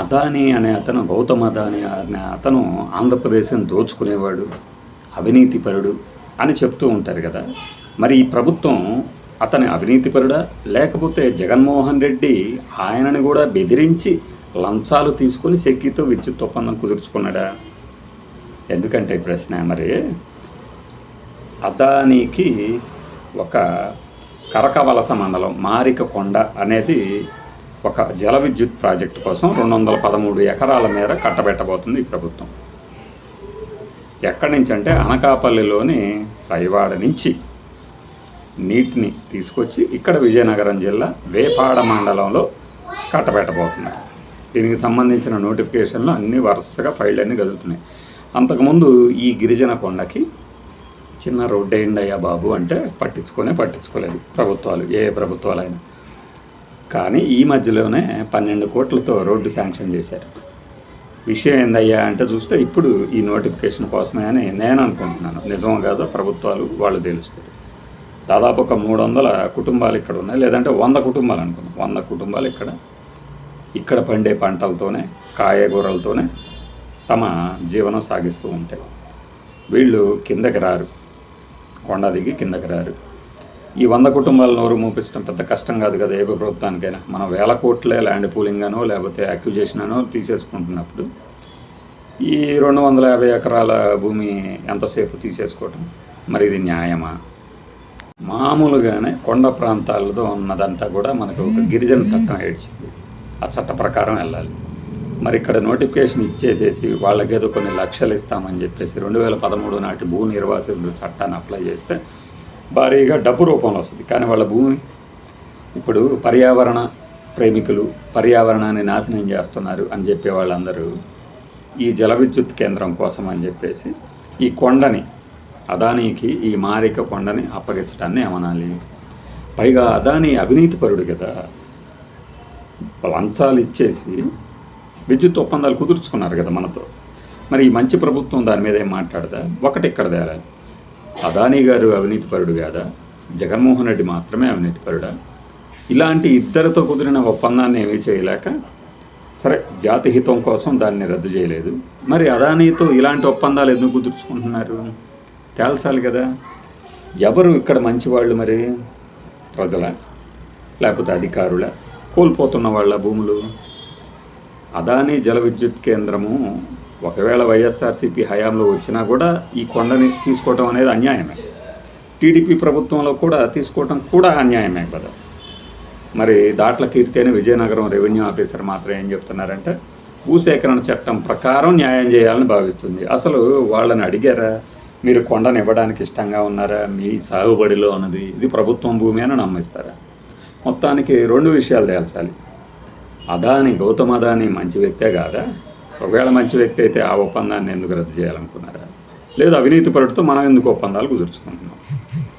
అదానీ అనే అతను, గౌతమ్ అదానీ అనే అతను ఆంధ్రప్రదేశ్‌ని దోచుకునేవాడు, అవినీతిపరుడు అని చెప్తూ ఉంటారు కదా! మరి ఈ ప్రభుత్వం అతని అవినీతిపరుడా? లేకపోతే జగన్మోహన్ రెడ్డి ఆయనని గూడా బెదిరించి లంచాలు తీసుకొని సెక్కితో విద్యుత్ ఒప్పందం కుదుర్చుకున్నాడా? ఎందుకంటే ఈ ప్రశ్న మరి అదానీకి ఒక కరకవలస మండలం మారికకొండ అనేది ఒక జల విద్యుత్ ప్రాజెక్టు కోసం 213 ఎకరాల మేర కట్టబెట్టబోతుంది ఈ ప్రభుత్వం. ఎక్కడి నుంచి అంటే అనకాపల్లిలోని రైవాడ నుంచి నీటిని తీసుకొచ్చి ఇక్కడ విజయనగరం జిల్లా వేపాడ మండలంలో కట్టబెట్టబోతున్నారు. దీనికి సంబంధించిన నోటిఫికేషన్లు అన్నీ వరుసగా ఫైళ్ళు అన్నీ కదులుతున్నాయి. అంతకుముందు ఈ గిరిజన కొండకి చిన్న రోడ్డు వేయండి అయ్యా బాబు అంటే పట్టించుకోలేదు ప్రభుత్వాలు, ఏ ప్రభుత్వాలైనా. కానీ ఈ మధ్యలోనే 12 కోట్లతో రోడ్డు శాంక్షన్ చేశారు. విషయం ఏందయ్యా అంటే చూస్తే ఇప్పుడు ఈ నోటిఫికేషన్ కోసమే అని నేను అనుకుంటున్నాను. నిజమో కాదో ప్రభుత్వాలు వాళ్ళు తెలుస్తారు. దాదాపు ఒక 300 కుటుంబాలు ఇక్కడ ఉన్నాయి, లేదంటే 100 కుటుంబాలు అనుకున్నాం. 100 కుటుంబాలు ఇక్కడ పండే పంటలతోనే, కాయగూరలతోనే తమ జీవనం సాగిస్తూ ఉంటాయి. వీళ్ళు కిందకి రారు, కొండ దిగి కిందకి రారు. ఈ 100 కుటుంబాలు నోరు మూపించడం పెద్ద కష్టం కాదు కదా ఏ ప్రభుత్వానికైనా. మనం వేల కోట్లే ల్యాండ్ పూలింగ్ అనో లేకపోతే అక్విజిషన్ అనో తీసేసుకుంటున్నప్పుడు ఈ 250 ఎకరాల భూమి ఎంతసేపు తీసేసుకోవటం, మరి ఇది న్యాయమా? మామూలుగానే కొండ ప్రాంతాలతో ఉన్నదంతా కూడా మనకు ఒక గిరిజన చట్టం ఏడ్చింది. ఆ చట్ట ప్రకారం వెళ్ళాలి. మరి ఇక్కడ నోటిఫికేషన్ ఇచ్చేసేసి వాళ్ళకేదో కొన్ని లక్షలు ఇస్తామని చెప్పేసి 2013 నాటి భూ నిర్వాసితుల చట్టాన్ని అప్లై చేస్తే భారీగా డబ్బు రూపంలో వస్తుంది. కానీ వాళ్ళ భూమి ఇప్పుడు పర్యావరణ ప్రేమికులు పర్యావరణాన్ని నాశనం చేస్తున్నారు అని చెప్పే వాళ్ళందరూ ఈ జల విద్యుత్ కేంద్రం కోసం అని చెప్పేసి ఈ కొండని అదానీకి, ఈ మారిక కొండని అప్పగించడాన్ని ఏమనాలి? పైగా అదానీ అవినీతిపరుడు కదా, లంచాలు ఇచ్చేసి విద్యుత్ ఒప్పందాలు కుదుర్చుకున్నారు కదా మనతో. మరి ఈ మంచి ప్రభుత్వం దాని మీద ఏం మాట్లాడదా? ఒకటి ఇక్కడ తేలాలి. అదానీ గారు అవినీతిపరుడు కాదా? జగన్మోహన్ రెడ్డి మాత్రమే అవినీతిపరుడా? ఇలాంటి ఇద్దరితో కుదిరిన ఒప్పందాన్ని ఏమీ చేయలేక సరే జాతి హితం కోసం దాన్ని రద్దు చేయలేదు. మరి అదానీతో ఇలాంటి ఒప్పందాలు ఎందుకు కుదుర్చుకుంటున్నారు? తేల్చాలి కదా. ఎవరు ఇక్కడ మంచివాళ్ళు మరి? ప్రజల లేకపోతే అధికారుల? కోల్పోతున్న వాళ్ళ భూములు? అదానీ జల విద్యుత్ కేంద్రము ఒకవేళ వైఎస్ఆర్సీపీ హయాంలో వచ్చినా కూడా ఈ కొండని తీసుకోవటం అనేది అన్యాయమే. టీడీపీ ప్రభుత్వంలో కూడా తీసుకోవటం కూడా అన్యాయమే కదా. మరి దాట్ల కీర్తి విజయనగరం రెవెన్యూ ఆఫీసర్ మాత్రం ఏం చెప్తున్నారంటే భూసేకరణ చట్టం ప్రకారం న్యాయం చేయాలని భావిస్తుంది. అసలు వాళ్ళని అడిగారా? మీరు కొండను ఇవ్వడానికి ఇష్టంగా ఉన్నారా? మీ సాగుబడిలో ఉన్నది ఇది ప్రభుత్వం భూమి అని నమ్మిస్తారా? మొత్తానికి 2 విషయాలు తేల్చాలి. గౌతమ్ అదానీ మంచి వ్యక్తే కాదా? ఒకవేళ మంచి వ్యక్తి అయితే ఆ ఒప్పందాన్ని ఎందుకు రద్దు చేయాలనుకున్నారా? లేదు అవినీతిపరుడితో మనం ఎందుకు ఒప్పందాలు కుదుర్చుకుంటున్నాం?